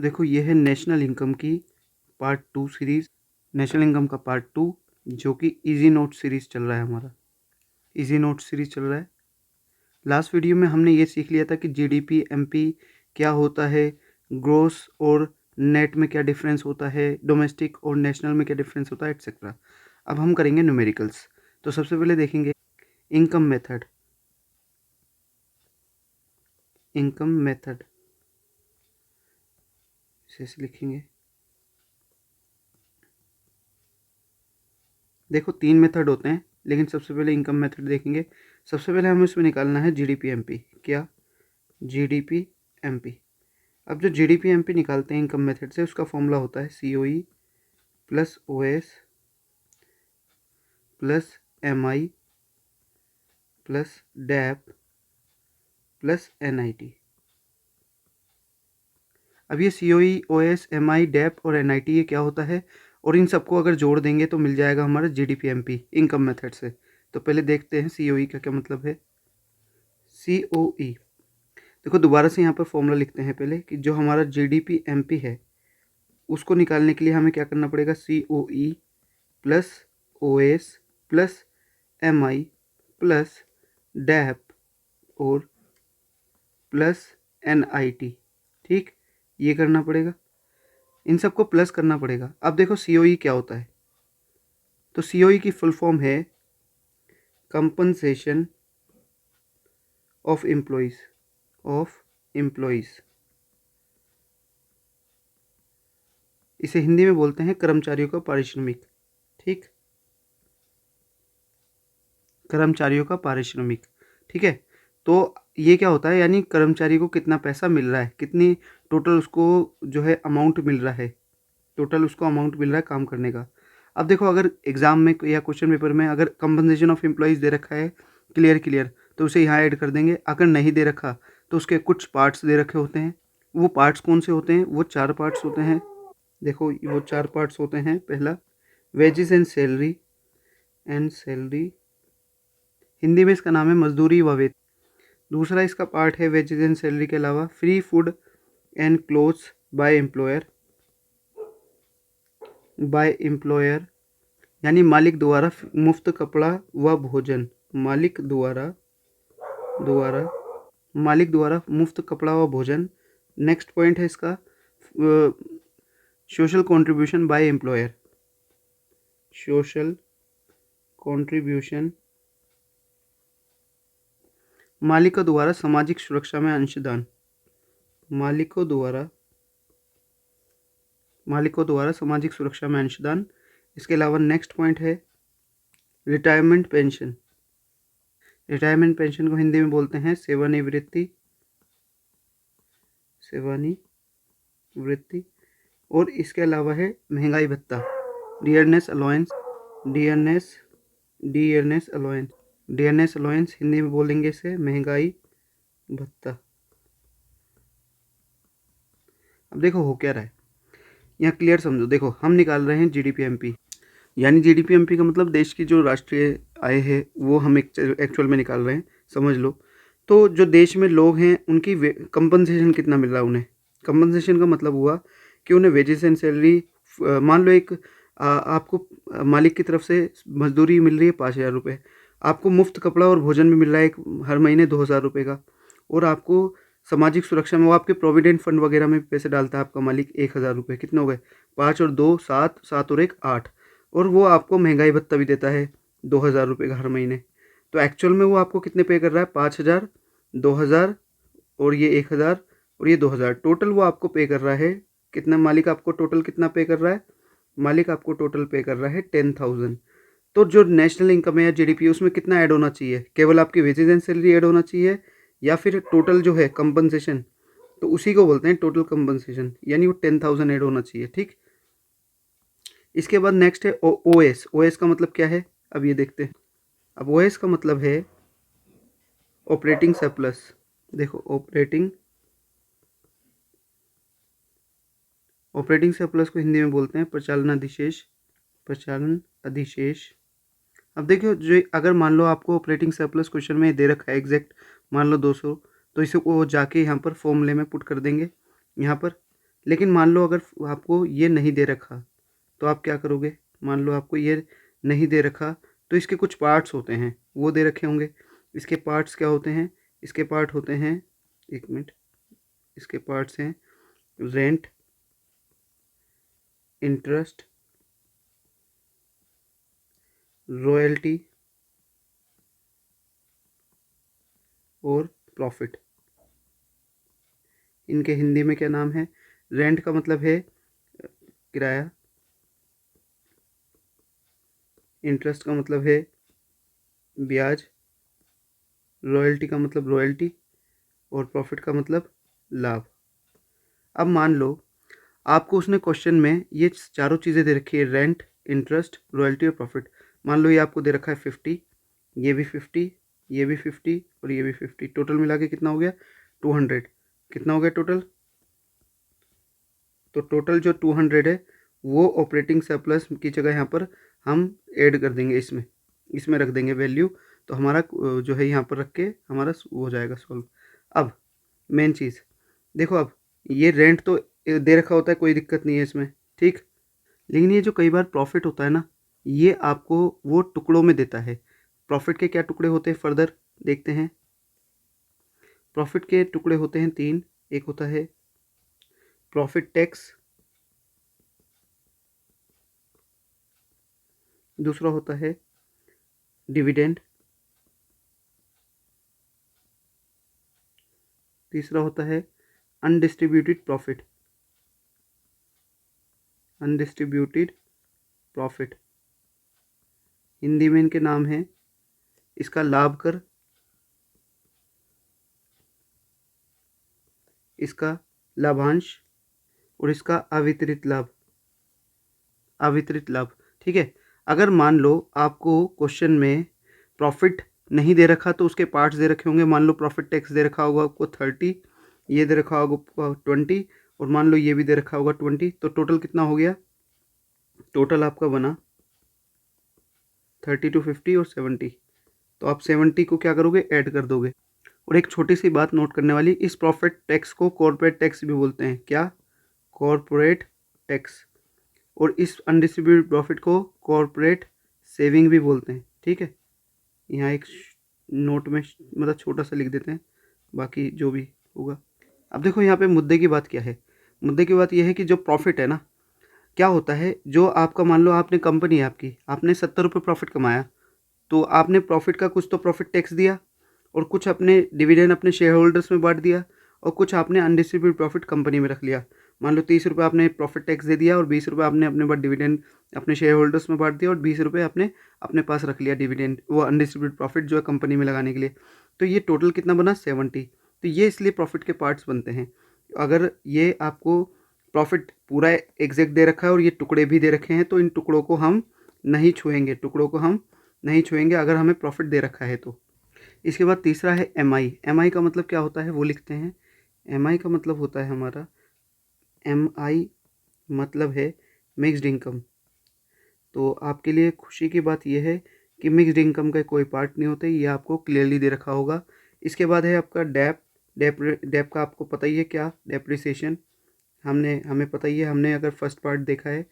तो देखो ये है नेशनल इनकम की पार्ट 2 सीरीज़, नेशनल इनकम का पार्ट 2 जो कि इजी नोट सीरीज़ चल रहा है हमारा, इजी नोट सीरीज़ चल रहा है। लास्ट वीडियो में हमने ये सीख लिया था कि जीडीपी, एमपी क्या होता है, ग्रोस और नेट में क्या डिफरेंस होता है, डोमेस्टिक और नेशनल में क्या डिफरेंस होता है, एट्सेट्रा। अब हम करेंगे न्यूमेरिकल्स। तो सबसे पहले देखेंगे इनकम मेथड, इनकम मेथड इसे लिखेंगे। देखो 3 मेथड होते हैं, लेकिन सबसे पहले इनकम मेथड देखेंगे। सबसे पहले हमें इसमें निकालना है जीडीपी एमपी। क्या? GDP MP. अब जो जीडीपी एमपी निकालते हैं इनकम मेथड से, उसका फॉर्मूला होता है COE plus OS plus MI plus dep plus NIT. अब ये सीओई, ओएस, एमआई, डैप और एनआईटी ये क्या होता है, और इन सबको अगर जोड़ देंगे तो मिल जाएगा हमारा जीडीपी एमपी इनकम मेथड से। तो पहले देखते हैं सीओई का क्या मतलब है। सीओई, देखो दोबारा से यहाँ पर फॉर्मूला लिखते हैं पहले कि जो हमारा जीडीपी एमपी है उसको निकालने के लिए हमें क्या करना पड़ेगा, COE plus OS plus MI plus dep और प्लस एनआईटी। ठीक, ये करना पड़ेगा, इन सबको प्लस करना पड़ेगा। अब देखो सीओई क्या होता है, तो सीओई की फुल फॉर्म है कंपनसेशन ऑफ एम्प्लॉयज़। इसे हिंदी में बोलते हैं कर्मचारियों का पारिश्रमिक। ठीक, कर्मचारियों का पारिश्रमिक। ठीक है, तो ये क्या होता है, यानी कर्मचारी को कितना पैसा मिल रहा है, कितनी टोटल उसको जो है अमाउंट मिल रहा है, टोटल उसको अमाउंट मिल रहा है काम करने का। अब देखो अगर एग्जाम में या क्वेश्चन पेपर में अगर कंपनसेशन ऑफ एम्प्लॉयज़ दे रखा है क्लियर तो उसे यहाँ ऐड कर देंगे। अगर नहीं दे रखा तो उसके कुछ पार्ट्स दे रखे होते हैं। वो पार्ट्स कौन से होते हैं, वो 4 पार्ट्स होते हैं। देखो वो 4 पार्ट्स होते हैं। पहला वेजेस एंड सैलरी, हिंदी में इसका नाम है मजदूरी व वेतन। दूसरा इसका पार्ट है वेजेस एंड सैलरी के अलावा free food and clothes by employer, यानी मालिक द्वारा मुफ्त कपड़ा व भोजन, मालिक द्वारा मुफ्त कपड़ा व भोजन। नेक्स्ट पॉइंट है इसका social contribution by employer, social contribution, मालिकों द्वारा सामाजिक सुरक्षा में अंशदान, मालिकों द्वारा सामाजिक सुरक्षा में अंशदान। इसके अलावा नेक्स्ट पॉइंट है रिटायरमेंट पेंशन। रिटायरमेंट पेंशन को हिंदी में बोलते हैं सेवानिवृत्ति, और इसके अलावा है महंगाई भत्ता, डियरनेस अलाउंस, हिंदी में बोलेंगे इसे महंगाई भत्ता। अब देखो हो क्या रहा है, यहाँ क्लियर समझो। देखो हम निकाल रहे हैं जीडीपी एमपी, यानी जीडीपी एमपी का मतलब देश की जो राष्ट्रीय आय है वो हम एक्चुअल में निकाल रहे हैं, समझ लो। तो जो देश में लोग हैं उनकी कंपनसेशन कितना मिल रहा है उन्हें। कंपनसेशन का मतलब हुआ कि उन्हें वेजेस एंड सैलरी, मान लो एक आपको मालिक की तरफ से मजदूरी मिल रही है 5,000 रुपये, आपको मुफ्त कपड़ा और भोजन भी मिल रहा है हर महीने 2,000 रुपये का, और आपको सामाजिक सुरक्षा में वो आपके प्रोविडेंट फंड वगैरह में पैसे डालता है आपका मालिक 1,000 रुपये। कितने हो गए, 5 और 2 7, 7 और 1 8, और वो आपको महंगाई भत्ता भी देता है 2,000 रुपये का हर महीने। तो एक्चुअल में वो आपको कितने पे कर रहा है, 5,000, 2,000 और ये 1,000 और ये 2,000, टोटल वो आपको पे कर रहा है कितना, मालिक आपको टोटल कितना पे कर रहा है, मालिक आपको टोटल पे कर रहा है 10,000। तो जो नेशनल इनकम है या जीडीपी उसमें कितना ऐड होना चाहिए, केवल आपकी वेजेस एंड सैलरी ऐड होना चाहिए या फिर टोटल जो है कंपनसेशन, तो उसी को बोलते हैं टोटल कंपनसेशन, यानी वो 10,000 ऐड होना चाहिए। ठीक, इसके बाद नेक्स्ट है ओएस। ओएस का मतलब क्या है, अब ये देखते हैं। अब ओएस का मतलब है ऑपरेटिंग सरप्लस। देखो ऑपरेटिंग सरप्लस को हिंदी में बोलते हैं प्रचालन अधिशेष। अब देखियो जो अगर मान लो आपको ऑपरेटिंग सरप्लस क्वेश्चन में दे रखा है एग्जैक्ट मान लो 200, तो इसे को जाके यहाँ पर फॉर्मूले में पुट कर देंगे। यहाँ पर लेकिन मान लो अगर आपको ये नहीं दे रखा तो आप क्या करोगे? मान लो आपको ये नहीं दे रखा तो इसके कुछ पार्ट्स होते हैं, वो दे रखे होंगे। इसके पार्ट्स क्या होते हैं? इसके पार्ट होते हैं, एक मिनट, इसके पार्ट्स हैं रेंट, इंटरेस्ट, रॉयल्टी और प्रॉफिट। इनके हिंदी में क्या नाम है? रेंट का मतलब है किराया, इंटरेस्ट का मतलब है ब्याज, रॉयल्टी का मतलब रॉयल्टी और प्रॉफिट का मतलब लाभ। अब मान लो आपको उसने क्वेश्चन में ये चारों चीज़ें दे रखी है, रेंट, इंटरेस्ट, रॉयल्टी और प्रॉफिट। मान लो ये आपको दे रखा है 50, ये भी 50, ये भी 50 और ये भी 50, टोटल मिला के कितना हो गया? 200। कितना हो गया टोटल? तो टोटल जो 200 है वो ऑपरेटिंग सरप्लस की जगह यहाँ पर हम ऐड कर देंगे, इसमें इसमें रख देंगे वैल्यू। तो हमारा जो है यहाँ पर रख के हमारा हो जाएगा सॉल्व। अब मेन चीज़ देखो, अब ये रेंट तो दे रखा होता है, कोई दिक्कत नहीं है इसमें, ठीक। लेकिन ये जो कई बार प्रॉफिट होता है ना, ये आपको वो टुकड़ों में देता है। प्रॉफिट के क्या टुकड़े होते हैं फर्दर देखते हैं। प्रॉफिट के टुकड़े होते हैं 3। एक होता है प्रॉफिट टैक्स, दूसरा होता है डिविडेंड, तीसरा होता है undistributed profit. Undistributed profit Hindi में इनके नाम हैं, इसका लाभ कर, इसका लाभांश और इसका अवितरित लाभ। अवितरित लाभ, ठीक है। अगर मान लो आपको क्वेश्चन में प्रॉफिट नहीं दे रखा तो उसके पार्ट्स दे रखे होंगे। मान लो प्रॉफिट टैक्स दे रखा होगा आपको 30, ये दे रखा होगा 20 और मान लो ये भी दे रखा होगा 20, तो टोटल कितना हो गया? टोटल आपका बना 30 टू 50 और 70। तो आप 70 को क्या करोगे? ऐड कर दोगे। और एक छोटी सी बात नोट करने वाली, इस प्रॉफिट टैक्स को कॉर्पोरेट टैक्स भी बोलते हैं। क्या? Corporate tax. और इस अनडिस्ट्रीब्यूटेड प्रॉफिट को कॉर्पोरेट सेविंग भी बोलते हैं, ठीक है। यहाँ एक नोट में मतलब छोटा सा लिख देते हैं, बाकी जो भी होगा। अब देखो यहाँ पे मुद्दे की बात क्या है। मुद्दे की बात यह है कि जो प्रॉफिट है ना, क्या होता है, जो आपका मान लो आपने कंपनी है आपकी, आपने 70 रुपये प्रॉफिट कमाया, तो आपने प्रॉफिट का कुछ तो प्रॉफिट टैक्स दिया और कुछ अपने डिविडेंड अपने शेयर होल्डर्स में बांट दिया और कुछ आपने अनडिस्ट्रीब्यूटेड प्रॉफिट कंपनी में रख लिया। मान लो 30 रुपये आपने प्रॉफिट टैक्स दे दिया और 20 रुपये आपने अपने बाद डिविडेंड अपने शेयर होल्डर्स में बांट दिया और 20 रुपये आपने अपने पास रख लिया डिविडेंड, वो अनडिस्ट्रीब्यूटेड प्रॉफिट जो है कंपनी में लगाने के लिए। तो ये टोटल कितना बना? 70। तो ये इसलिए प्रॉफिट के पार्ट्स बनते हैं। अगर ये आपको प्रॉफिट पूरा एग्जैक्ट दे रखा है और ये टुकड़े भी दे रखे हैं तो इन टुकड़ों को हम नहीं छुएंगे, टुकड़ों को हम नहीं छुएंगे अगर हमें प्रॉफिट दे रखा है तो। इसके बाद तीसरा है एम आई। एम आई का मतलब क्या होता है वो लिखते हैं। एम आई का मतलब होता है हमारा, एम आई मतलब है मिक्स्ड इनकम। तो आपके लिए खुशी की बात यह है कि मिक्स्ड इनकम का कोई पार्ट नहीं होता, ये आपको क्लियरली दे रखा होगा। इसके बाद है आपका डैप। डैप का आपको पता ही है क्या? डेप्रिसिएशन। हमें पता ही है, हमने अगर फर्स्ट पार्ट देखा है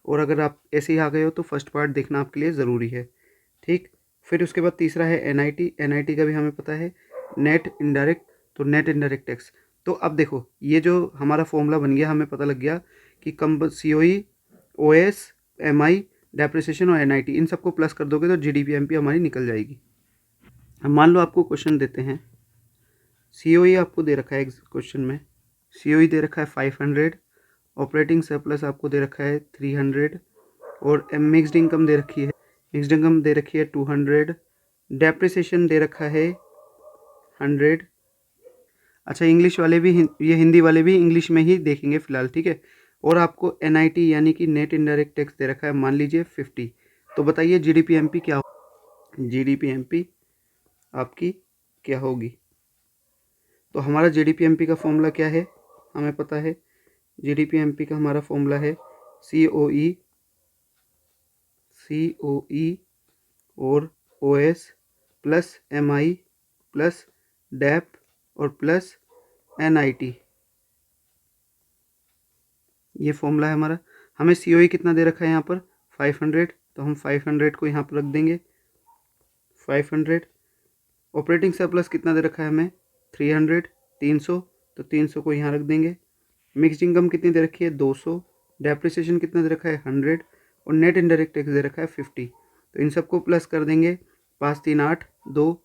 और अगर आप ऐसे ही आ गए हो तो फर्स्ट पार्ट देखना आपके लिए ज़रूरी है, ठीक। फिर उसके बाद तीसरा है N I T. N I T का भी हमें पता है, नेट इनडायरेक्ट। तो नेट इनडायरेक्ट टैक्स। तो अब देखो ये जो हमारा फॉर्मूला बन गया, हमें पता लग गया कि कम C O E, O S, M I, depreciation और एन आई टी, इन सबको प्लस कर दोगे तो G D P M P हमारी निकल जाएगी। अब मान लो आपको क्वेश्चन देते हैं, सी ओ ई आपको दे रखा है क्वेश्चन में, सी ओ ई दे रखा है 500, ऑपरेटिंग सरप्लस आपको दे रखा है 300 और मिक्स्ड इनकम दे रखी है, मिक्स्ड इनकम दे रखी है 200, डेप्रिसिएशन दे रखा है 100। अच्छा, इंग्लिश वाले भी ये हिंदी वाले भी इंग्लिश में ही देखेंगे फ़िलहाल, ठीक है। और आपको एन आई टी यानी कि नेट इनडायरेक्ट टैक्स दे रखा है, मान लीजिए 50। तो बताइए G D P M P क्या हो? G D P M P आपकी क्या होगी? तो हमारा G D P M P का फॉर्मूला क्या है हमें पता है। G D P M P का हमारा फॉर्मूला है सी ओ ई, सी ओ ई और ओ एस प्लस एम आई प्लस डैप और प्लस एन आई टी। ये फॉर्मूला है हमारा। हमें COE कितना दे रखा है यहाँ पर 500, तो हम 500 को यहाँ पर रख देंगे 500। ऑपरेटिंग सरप्लस कितना दे रखा है हमें 300, 300, तो 300 को यहाँ रख देंगे। मिक्स्ड इनकम कितनी दे रखी है 200। डेप्रिसिएशन कितना दे रखा है 100 और नेट इनडायरेक्ट टैक्स दे रखा है 50। तो इन सबको प्लस कर देंगे 5 3 8 2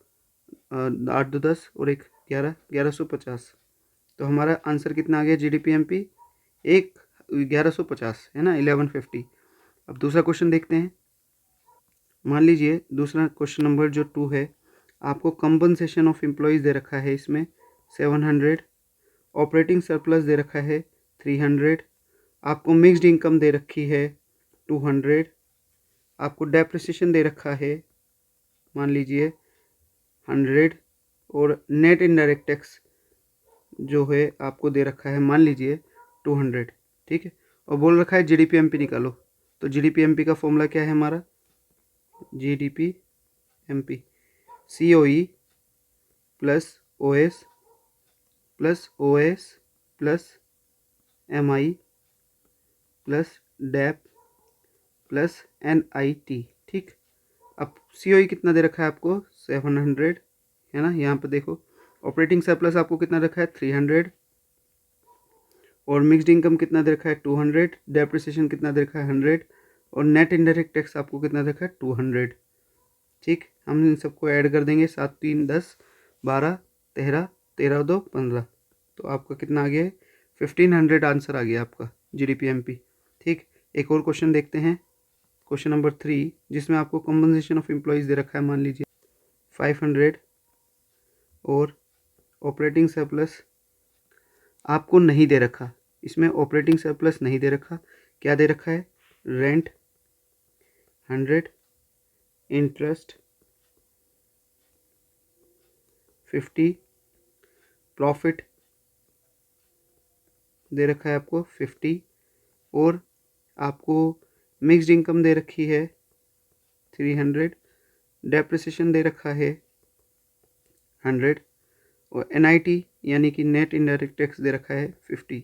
8 2 10 और 1 11 1150। तो हमारा आंसर कितना आ गया GDP-MP 1150 है ना 1150। अब दूसरा क्वेश्चन देखते हैं। मान लीजिए दूसरा क्वेश्चन नंबर जो 2 है, आपको कंपनसेशन ऑफ एम्प्लॉयज़ दे रखा है इसमें 700, ऑपरेटिंग सरप्लस दे रखा है 300, आपको मिक्स्ड इनकम दे रखी है 200, आपको डेप्रिसिएशन दे रखा है मान लीजिए 100 और नेट इनडायरेक्ट टैक्स जो है आपको दे रखा है मान लीजिए 200। ठीक है, और बोल रखा है GDP-MP निकालो। तो GDP-MP का फॉर्मूला क्या है हमारा GDP-MP COE plus OS plus OS plus MI plus debt plus NIT। ठीक, अब COE कितना दे रखा है आपको 700 है ना, यहाँ पे देखो। ऑपरेटिंग सरप्लस आपको कितना रखा है 300 और मिक्स्ड इनकम कितना दे रखा है 200, डेप्रिसिएशन कितना दे रखा है 100 और नेट इनडायरेक्ट टैक्स आपको कितना दे रखा है 200। ठीक, हम इन सबको ऐड कर देंगे 7 3 10 12 13 13 2 15। तो आपका कितना आ गया है 1500 आंसर आ गया आपका GDP-MP। ठीक, एक और क्वेश्चन देखते हैं, क्वेश्चन नंबर 3, जिसमें आपको कंपनसेशन ऑफ एम्प्लॉयज़ दे रखा है मान लीजिए 500 और ऑपरेटिंग सरप्लस आपको नहीं दे रखा। इसमें ऑपरेटिंग सरप्लस नहीं दे रखा, क्या दे रखा है रेंट 100, इंटरेस्ट 50, प्रॉफिट दे रखा है आपको 50 और आपको मिक्स्ड इनकम दे रखी है 300, डेप्रिसिएशन दे रखा है 100 और NIT यानी कि नेट इनडायरेक्ट टैक्स दे रखा है 50।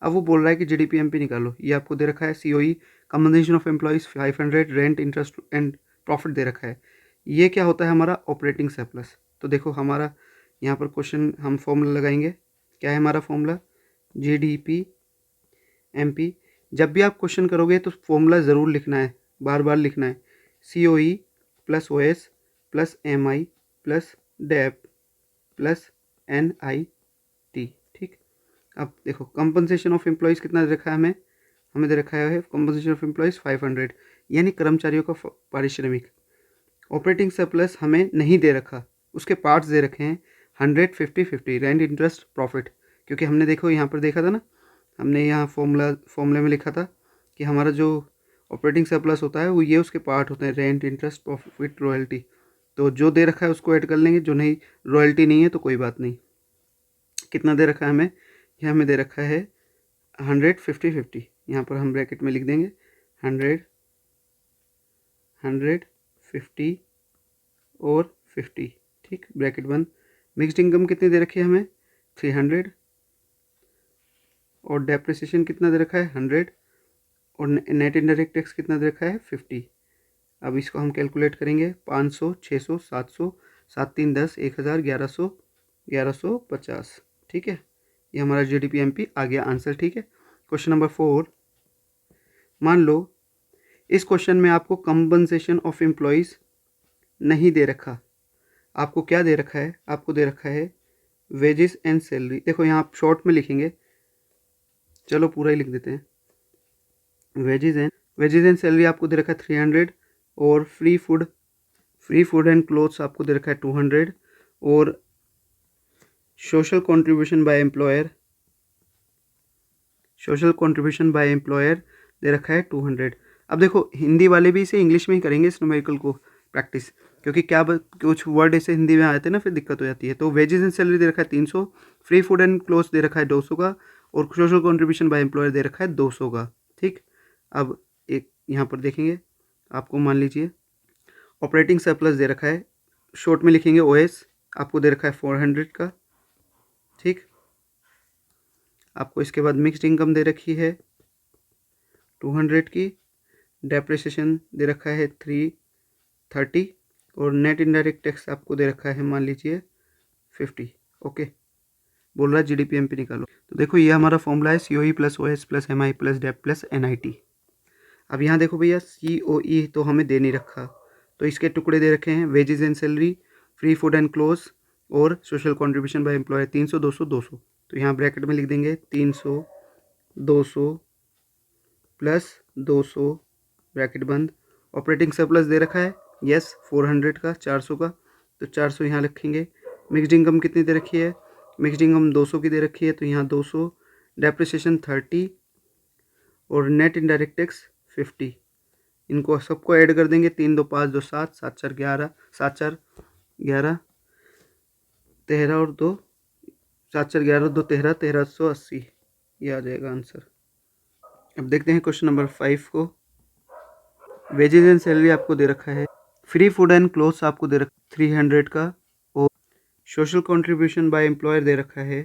अब वो बोल रहा है कि GDP-MP निकालो। ये आपको दे रखा है COE compensation of employees 500, rent interest and profit दे रखा है। ये क्या होता है हमारा ऑपरेटिंग सरप्लस। तो देखो हमारा यहाँ पर क्वेश्चन हम फॉर्मूला लगाएंगे। क्या है हमारा फॉर्मूला GDP-MP। जब भी आप क्वेश्चन करोगे तो फॉर्मूला ज़रूर लिखना है, बार बार लिखना है। COE plus OS plus MI plus debt plus NIT। ठीक, अब देखो कंपनसेशन ऑफ एम्प्लॉयज़ कितना दे रखा है हमें दे रखा है कंपनसेशन ऑफ एम्प्लॉयज़ 500 यानी कर्मचारियों का पारिश्रमिक। ऑपरेटिंग सरप्लस हमें नहीं दे रखा, उसके पार्ट्स दे रखे हैं 100 50 50, रेंट इंटरेस्ट प्रॉफिट। क्योंकि हमने देखो यहाँ पर देखा था ना, हमने यहाँ फॉर्मूले में लिखा था कि हमारा जो ऑपरेटिंग सरप्लस होता है वो ये उसके पार्ट होते हैं रेंट इंटरेस्ट प्रॉफिट रॉयल्टी। तो जो दे रखा है उसको ऐड कर लेंगे, जो नहीं रॉयल्टी नहीं है तो कोई बात नहीं। कितना दे रखा है हमें, यह हमें दे रखा है 100 50 50, यहाँ पर हम ब्रैकेट में लिख देंगे 100 100 50 और 50। ठीक, ब्रैकेट बंद। मिक्स्ड इनकम कितनी दे रखी है हमें 300 और डेप्रिसिएशन कितना दे रखा है 100 और नेट इनडायरेक्ट टैक्स कितना दे रखा है 50। अब इसको हम कैलकुलेट करेंगे 500 600 700 7 3 10 1000 1100 1150। ठीक है, ये हमारा GDP-MP आ गया आंसर। ठीक है, क्वेश्चन नंबर 4, मान लो इस क्वेश्चन में आपको कंपनसेशन ऑफ एम्प्लॉयज़ नहीं दे रखा। आपको क्या दे रखा है, आपको दे रखा है वेजेस एंड सैलरी। देखो यहाँ आप शॉर्ट में लिखेंगे, चलो पूरा ही लिख देते हैं। वेजेस एंड सैलरी आपको दे रखा है 300 और फ्री फूड एंड क्लोथ्स आपको दे रखा है 200 और social contribution by employer they रखा है 200। अब देखो हिंदी वाले भी इसे इंग्लिश में ही करेंगे इस न्यूमेरिकल को प्रैक्टिस, क्योंकि कुछ वर्ड ऐसे हिंदी में आते हैं ना, फिर दिक्कत हो जाती है। तो वेजेस एंड सैलरी दे रखा है 300, फ्री फूड एंड क्लोथ्स दे रखा है 200 का और social contribution by employer they रखा है 200 का। ठीक, अब एक यहाँ पर देखेंगे, आपको मान लीजिए ऑपरेटिंग सरप्लस दे रखा है, शॉर्ट में लिखेंगे OS, आपको दे रखा है 400 का। ठीक, आपको इसके बाद मिक्स्ड इनकम दे रखी है 200 की, डेप्रिसिएशन दे रखा है 330 और नेट इनडायरेक्ट टैक्स आपको दे रखा है मान लीजिए 50। ओके, बोल रहा है जीडीपीएमपी निकालो। तो देखो ये हमारा फॉर्मूला है COE plus OS plus MI plus debt plus NIT. अब यहाँ देखो भैया सीओई तो हमें दे नहीं रखा, तो इसके टुकड़े दे रखे हैं wages and salary, free food and clothes और सोशल कंट्रीब्यूशन बाय एम्प्लॉयर 300 200 200। तो यहाँ ब्रैकेट में लिख देंगे 300 200 प्लस 200 ब्रैकेट बंद। ऑपरेटिंग सरप्लस दे रखा है यस 400 का 400 का, तो 400 यहाँ रखेंगे। मिक्स्ड इनकम कितनी दे रखी है, मिक्स्ड इनकम 200 की दे रखी है, तो यहाँ 200, डेप्रिसिएशन 30 और नेट इनडायरेक्ट टैक्स 50। इनको सबको ऐड कर देंगे 3 2 5 2 7 7 4 11 7 4 11 13 और 2 7 4 11 2 13 1380, ये आ जाएगा आंसर। अब देखते हैं क्वेश्चन नंबर 5 को। वेजेस एंड सैलरी आपको दे रखा है, फ्री फूड एंड क्लोथ्स आपको दे रखा 300 का और social contribution by employer they रखा है,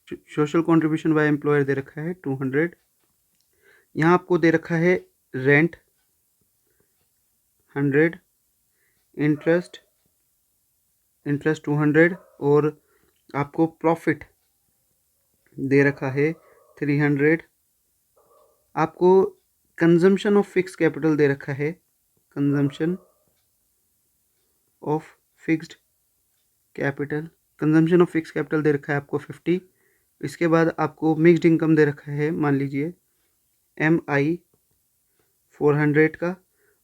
social contribution by employer they रखा है 200। यहाँ आपको दे रखा है रेंट 100, इंटरेस्ट 200 और आपको प्रॉफिट दे रखा है 300। आपको कंजम्पशन ऑफ फिक्स्ड कैपिटल दे रखा है, consumption of fixed capital, consumption of fixed capital दे रखा है आपको 50। इसके बाद आपको मिक्स्ड इनकम दे रखा है मान लीजिए MI 400 का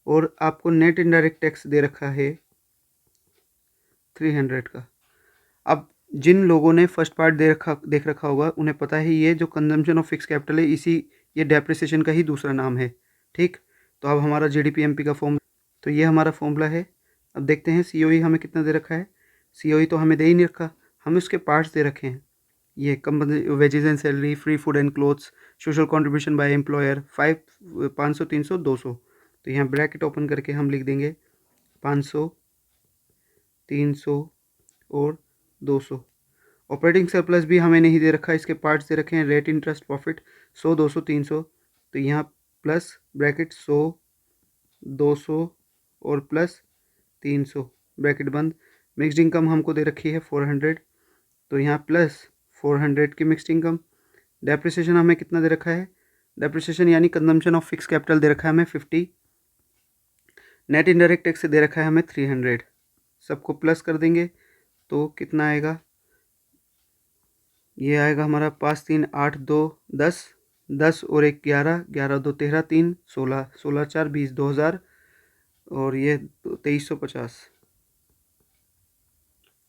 और आपको नेट इनडायरेक्ट टैक्स दे रखा है 300 का। अब जिन लोगों ने फर्स्ट पार्ट देख रखा होगा उन्हें पता है ये जो कंजम्पशन ऑफ फिक्स कैपिटल है इसी ये डेप्रिसिएशन का ही दूसरा नाम है, ठीक। तो अब हमारा जीडीपीएमपी का फॉर्म, तो ये हमारा फॉर्मूला है। अब देखते हैं सीओई हमें कितना दे रखा है, सीओई तो हमें दे ही नहीं रखा, हमें उसके पार्ट्स दे रखे हैं। ये wages and salary, free food and clothes, social contribution by employer 500 300 200। तो यहाँ ब्रैकेट ओपन करके हम लिख देंगे 500 300 और 200। ऑपरेटिंग सरप्लस भी हमें नहीं दे रखा, इसके पार्ट्स दे रखे हैं रेट, इंटरेस्ट, प्रॉफिट 100 200 300। तो यहाँ प्लस ब्रैकेट 100 200 और प्लस 300 ब्रैकेट बंद। मिक्स्ड इनकम हमको दे रखी है 400, तो यहाँ प्लस 400 की मिक्स्ड इनकम। डेप्रिसिएशन हमें कितना दे रखा है, डेप्रिसिएशन यानी कंजम्पशन ऑफ फिक्स कैपिटल दे रखा है हमें 50। नेट इनडायरेक्ट टैक्स दे रखा है हमें 300। सबको प्लस कर देंगे तो कितना आएगा, ये आएगा हमारा 5 3 8 2 10 10 और 1 11 11 2 13 3 16 16 4 20 2000 और ये 2350।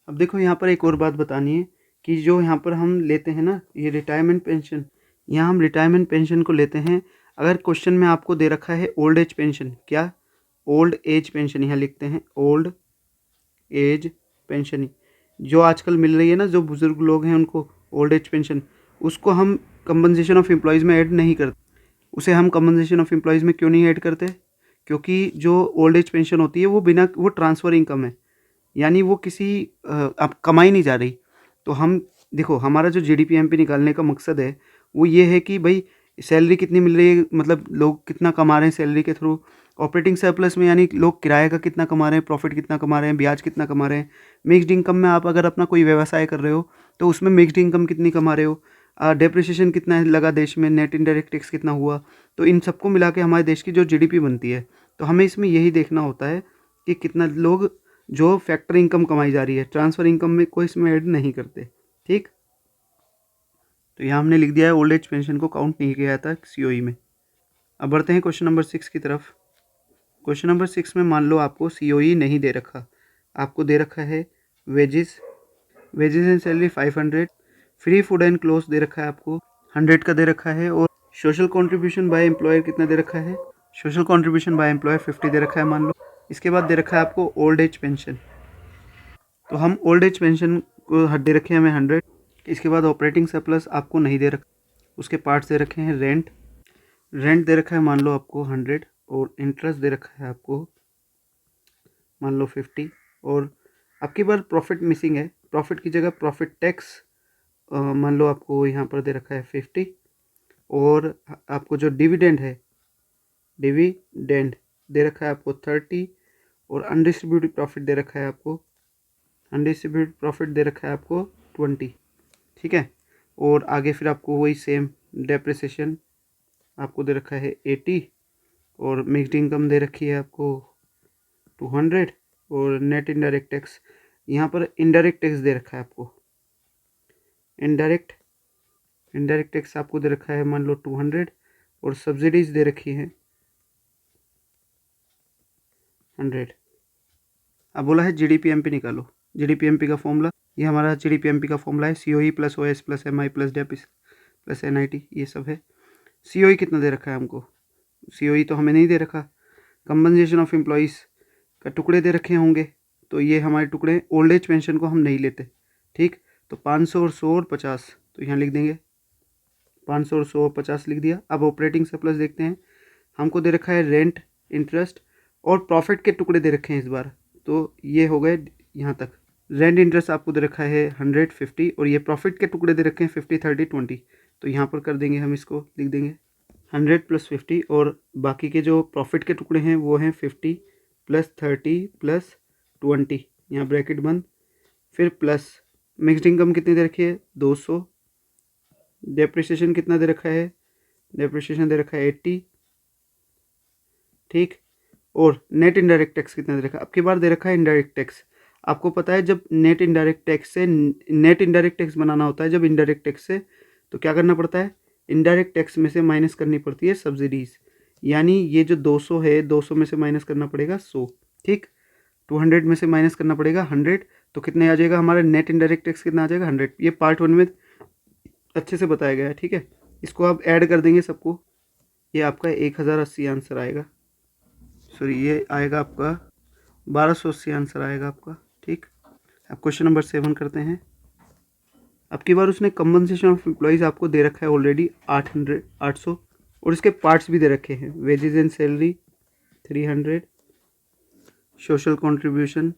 अब देखो यहाँ पर एक और बात बतानी है कि जो यहाँ पर हम लेते हैं ना ये रिटायरमेंट पेंशन, यहाँ हम रिटायरमेंट पेंशन को लेते हैं। अगर क्वेश्चन में आपको दे रखा है ओल्ड एज पेंशन, क्या ओल्ड एज पेंशन, यहाँ लिखते हैं ओल्ड एज पेंशन, जो आजकल मिल रही है ना जो बुज़ुर्ग लोग हैं उनको ओल्ड एज पेंशन, उसको हम कंपनसेशन ऑफ एम्प्लॉयज़ में ऐड नहीं करते। उसे हम कंपनसेशन ऑफ एम्प्लॉयज़ में क्यों नहीं ऐड करते, क्योंकि जो ओल्ड एज पेंशन होती है वो ट्रांसफ़र इनकम है, यानी वो किसी अब कमाई नहीं जा रही। तो हम देखो हमारा जो जीडीपीएमपी निकालने का मकसद है वो ये है कि भाई सैलरी कितनी मिल रही है, मतलब लोग कितना कमा रहे हैं सैलरी के थ्रू। ऑपरेटिंग सरप्लस में यानी लोग किराए का कितना कमा रहे हैं, प्रॉफिट कितना कमा रहे हैं, ब्याज कितना कमा रहे हैं। मिक्स्ड इनकम में आप अगर अपना कोई व्यवसाय कर रहे हो तो उसमें मिक्स्ड इनकम कितनी कमा रहे हो, डेप्रिसिएशन कितना लगा देश में, नेट इनडायरेक्ट टैक्स कितना हुआ। तो इन सबको मिला के हमारे देश की जो जीडीपी बनती है, तो हमें इसमें यही देखना होता है कि कितना लोग जो फैक्टर इनकम कमाई जा रही है, ट्रांसफ़र इनकम में कोई इसमें ऐड नहीं करते, ठीक। तो यहाँ हमने लिख दिया है ओल्ड एज पेंशन को काउंट नहीं किया था सीओई में। अब बढ़ते हैं क्वेश्चन नंबर 6 की तरफ। क्वेश्चन नंबर 6 में मान लो आपको सीओई नहीं दे रखा, आपको दे रखा है wages and salary 500, free food and clothes दे रखा है आपको 100 का दे रखा है, और सोशल कंट्रीब्यूशन बाय एम्प्लॉयर कितना दे रखा है, सोशल कंट्रीब्यूशन बाय एम्प्लॉयर 50 दे रखा है मान लो। इसके बाद दे रखा है आपको ओल्ड एज पेंशन, तो हम ओल्ड एज पेंशन को दे रखे हैं हमें 100। इसके बाद ऑपरेटिंग सरप्लस आपको नहीं दे रखा, उसके पार्ट्स दे रखे हैं रेंट दे रखा है मान लो आपको 100, और इंटरेस्ट दे रखा है आपको मान लो 50, और आपकी बार प्रॉफिट मिसिंग है, प्रॉफिट की जगह प्रॉफिट टैक्स मान लो आपको यहाँ पर दे रखा है 50, और आपको जो डिविडेंड है डिविडेंड दे रखा है आपको 30 और अनडिस्ट्रीब्यूटेड प्रॉफिट दे रखा है आपको, अनडिस्ट्रीब्यूटेड प्रॉफिट दे रखा है आपको 20, ठीक है। और आगे फिर आपको वही सेम डेप्रिसिएशन आपको दे रखा है 80 और मिक्स्ड इनकम दे रखी है आपको 200 और नेट इनडायरेक्ट टैक्स, यहाँ पर इनडायरेक्ट टैक्स दे रखा है आपको, इनडायरेक्ट टैक्स आपको दे रखा है मान लो 200 और सब्सिडीज दे रखी है 100। अब बोला है जीडीपीएमपी निकालो। जीडीपीएमपी का फॉर्मूला, ये हमारा जीडीपीएमपी का फॉर्मूला है COE plus OS plus MI plus debt plus NIT, ये सब है। सीओई कितना दे रखा है हमको, सीओई तो हमें नहीं दे रखा। कंपनसेशन ऑफ एम्प्लॉयज़ का टुकड़े दे रखे होंगे, तो ये हमारे टुकड़े ओल्ड एज पेंशन को हम नहीं लेते, ठीक। तो 500 और 100 और 50 तो यहाँ लिख देंगे 500 और 100 और 50 लिख दिया। अब ऑपरेटिंग सरप्लस देखते हैं, हमको दे रखा है रेंट, इंटरेस्ट और प्रॉफिट के टुकड़े दे रखे हैं इस बार, तो ये हो गए यहाँ तक। रेंट इंटरेस्ट आपको दे रखा है 150 और ये प्रॉफिट के टुकड़े दे रखे हैं 50 30 20, तो यहाँ पर कर देंगे हम, इसको लिख देंगे 100 + 50 और बाकी के जो प्रॉफिट के टुकड़े हैं वो हैं 50 + 30 + 20, यहाँ ब्रैकेट बंद, फिर प्लस मिक्स्ड इनकम कितनी दे रखी है 200, डेप्रिसिएशन कितना दे रखा है, डेप्रिसिएशन दे रखा है 80, ठीक। और नेट इनडायरेक्ट टैक्स कितना दे रखा है, अब की बार दे रखा है इनडायरेक्ट टैक्स। आपको पता है जब नेट इनडायरेक्ट टैक्स से नेट इनडायरेक्ट टैक्स बनाना होता है जब इनडायरेक्ट टैक्स से, तो क्या करना पड़ता है, इनडायरेक्ट टैक्स में से माइनस करनी पड़ती है सब्सिडीज़, यानी ये जो 200 है 200 में से माइनस करना पड़ेगा 100, ठीक। 200 में से माइनस करना पड़ेगा 100, तो कितने आ जाएगा हमारा नेट इनडायरेक्ट टैक्स कितना आ जाएगा 100। ये पार्ट 1 में अच्छे से बताया गया है, ठीक है। इसको आप ऐड कर देंगे सबको, ये आपका 1080 आंसर आएगा, सॉरी ये आएगा आपका 1280 आंसर आएगा आपका, ठीक। अब क्वेश्चन नंबर 7 करते हैं। अब की बार उसने कंपनसेशन ऑफ एम्प्लॉयज़ आपको दे रखा है ऑलरेडी 800 और इसके पार्ट्स भी दे रखे हैं, wages and salary 300, social contribution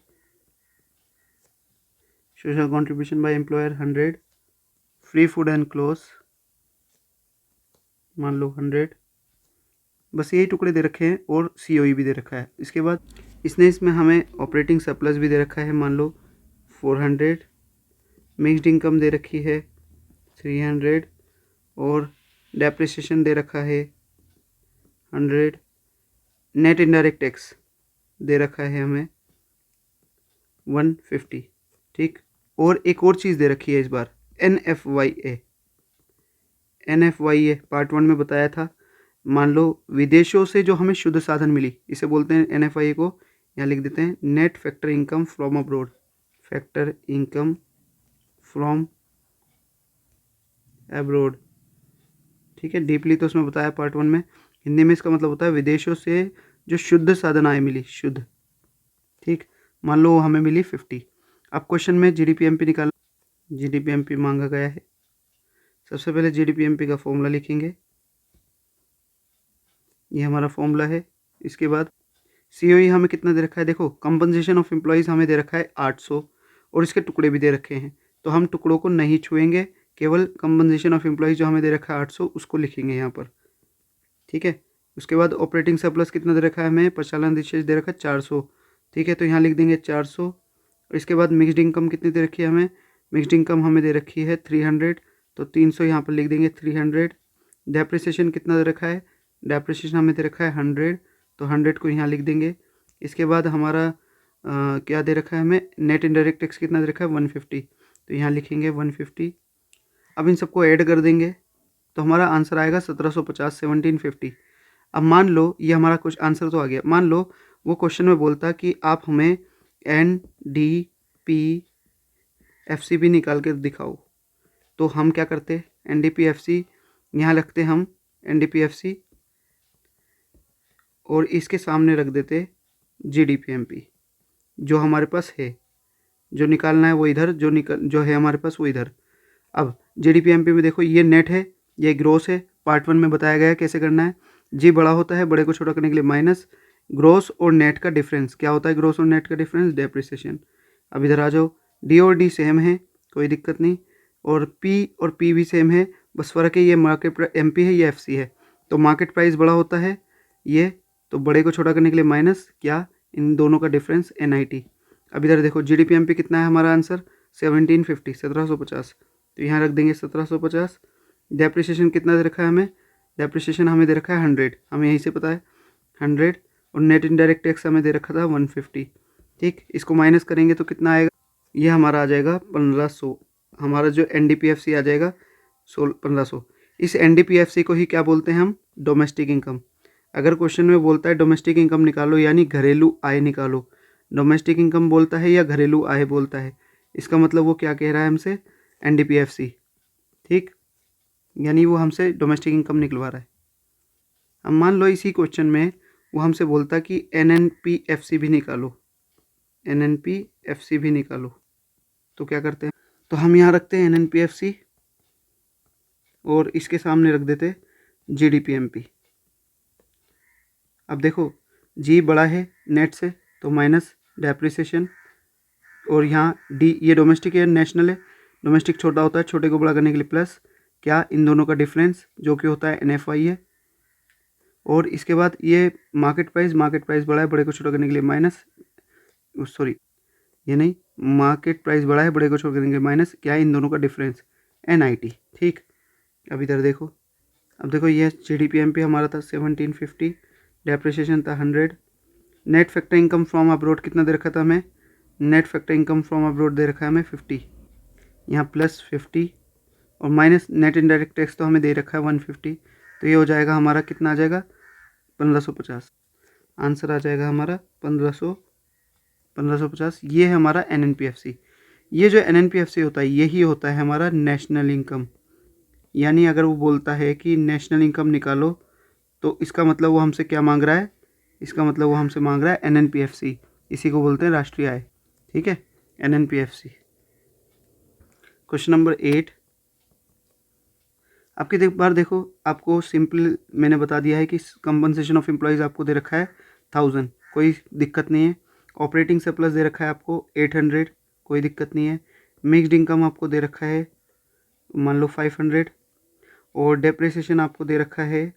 by employer 100, free food and clothes मान लो 100, बस यही टुकड़े दे रखे हैं और सीओई भी दे रखा है। इसके बाद इसमें हमें ऑपरेटिंग सरप्लस भी दे रखा है मान लो 400, मिक्स्ड इनकम दे रखी है 300 और डेप्रिसिएशन दे रखा है 100, नेट इनडायरेक्ट टैक्स दे रखा है हमें 150, ठीक। और एक और चीज़ दे रखी है इस बार NFYA पार्ट 1 में बताया था। मान लो विदेशों से जो हमें शुद्ध साधन मिली, इसे बोलते हैं NFIA को, यहाँ लिख देते हैं net factor income from abroad, factor income from abroad, ठीक है। डीपली तो उसमें बताया पार्ट 1 में, हिंदी में इसका मतलब होता है विदेशों से जो शुद्ध साधन आय मिली, शुद्ध, ठीक। मान लो हमें मिली 50। अब क्वेश्चन में जीडीपीएमपी निकाल, जीडीपीएमपी मांगा गया है। सबसे पहले जीडीपीएमपी का फॉर्मूला लिखेंगे, ये हमारा फॉर्मूला है। इसके बाद सीओई हमें कितना दे रखा है, देखो कंपनसेशन ऑफ एम्प्लॉयज़ हमें दे रखा है 800 और इसके टुकड़े भी दे रखे हैं, तो हम टुकड़ों को नहीं छुएंगे, केवल कंपनसेशन ऑफ एम्प्लॉयज़ जो हमें दे रखा है 800 उसको लिखेंगे यहाँ पर, ठीक है। उसके बाद ऑपरेटिंग सरप्लस कितना दे रखा है हमें, प्रचालन अधिशेष दे रखा है 400, ठीक है, तो यहाँ लिख देंगे 400। इसके बाद मिक्स्ड इनकम कितनी दे रखी है हमें, मिक्स्ड इनकम हमें दे रखी है 300, तो 300 यहाँ पर लिख देंगे 300। डेप्रिसिएशन कितना दे रखा है, डेप्रिसिएशन हमें दे रखा है 100, तो 100 को यहाँ लिख देंगे। इसके बाद हमारा क्या दे रखा है हमें, नेट इनडायरेक्ट टैक्स कितना दे रखा है 150, तो यहाँ लिखेंगे 150। अब इन सबको ऐड कर देंगे तो हमारा आंसर आएगा 1750, 1750। अब मान लो ये हमारा कुछ आंसर तो आ गया, मान लो वो क्वेश्चन में बोलता कि आप हमें NDPFC भी निकाल कर दिखाओ, तो हम क्या करते, NDPFC यहाँ रखते हम NDPFC और इसके सामने रख देते GDPMP, जो हमारे पास है, जो निकालना है वो इधर, जो है हमारे पास वो इधर। अब GDPMP में देखो ये नेट है, ये ग्रोस है, पार्ट 1 में बताया गया है कैसे करना है। जी बड़ा होता है, बड़े को छोटा करने के लिए माइनस, ग्रोस और नेट का डिफरेंस क्या होता है, ग्रोस और नेट का डिफरेंस डेप्रिसिएशन। अब इधर आ जाओ, डी और डी सेम है, कोई दिक्कत नहीं, और पी भी सेम है, बस फ़र्क है ये मार्केट MP है, ये FC है, तो मार्केट प्राइस बड़ा होता है, ये तो बड़े को छोटा करने के लिए माइनस क्या, इन दोनों का डिफरेंस NIT। अब इधर देखो GDPMP कितना है हमारा आंसर 1750 1750, तो यहाँ रख देंगे 1750। डेप्रिसिएशन कितना दे रखा है हमें, डेप्रिसिएशन हमें दे रखा है 100, हमें यहीं से पता है 100, और नेट इनडायरेक्ट टैक्स हमें दे रखा था 150। ठीक, इसको माइनस करेंगे तो कितना आएगा, ये हमारा आ जाएगा 1500। हमारा जो NDPFC आ जाएगा 1500। इस NDPFC को ही क्या बोलते हैं हम, डोमेस्टिक इनकम। अगर क्वेश्चन में बोलता है डोमेस्टिक इनकम निकालो यानी घरेलू आय निकालो, डोमेस्टिक इनकम बोलता है या घरेलू आय बोलता है, इसका मतलब वो क्या कह रहा है हमसे, NDPFC। ठीक, यानी वो हमसे डोमेस्टिक इनकम निकलवा रहा है। अब मान लो इसी क्वेश्चन में वो हमसे बोलता कि NNPFC भी निकालो, NNPFC भी निकालो, तो क्या करते हैं, तो हम यहाँ रखते हैं NNPFC और इसके सामने रख देते GDPMP। अब देखो जी बड़ा है नेट से तो माइनस डेप्रिसिएशन, और यहाँ डी ये डोमेस्टिक है नेशनल है, डोमेस्टिक छोटा होता है, छोटे को बड़ा करने के लिए प्लस क्या, इन दोनों का डिफरेंस जो कि होता है NFI है, और इसके बाद ये मार्केट प्राइस बड़ा है, बड़े को छोटा करने के लिए माइनस, सॉरी ये नहीं, मार्केट प्राइस बड़ा है, बड़े को छोटा करने के लिए माइनस क्या, इन दोनों का डिफरेंस NIT। ठीक, अब इधर देखो, अब देखो ये GDPMP हमारा था 1750, डेप्रिसिएशन था 100, net factor income from abroad कितना दे रखा था हमें, net factor income from abroad दे रखा है हमें 50, यहाँ प्लस 50 और माइनस नेट इनडायरेक्ट टैक्स तो हमें दे रखा है 150, तो ये हो जाएगा हमारा कितना आ जाएगा 1550। आंसर आ जाएगा हमारा 1550। ये है हमारा NNPFC। ये जो NNPFC होता है यही होता है हमारा नेशनल इनकम। यानी अगर वो बोलता है कि नेशनल इनकम निकालो तो इसका मतलब वो हमसे क्या मांग रहा है, इसका मतलब वो हमसे मांग रहा है NNPFC, इसी को बोलते हैं राष्ट्रीय आय। ठीक है, NNPFC। क्वेश्चन नंबर 8, आपकी बार देखो, आपको सिंपल मैंने बता दिया है कि कंपनसेशन ऑफ एम्प्लॉयज़ आपको दे रखा है 1000, कोई दिक्कत नहीं है। ऑपरेटिंग सरप्लस दे रखा है आपको 800, कोई दिक्कत नहीं है। मिक्स्ड इनकम आपको दे रखा है मान लो 500, और डेप्रिसिएशन आपको दे रखा है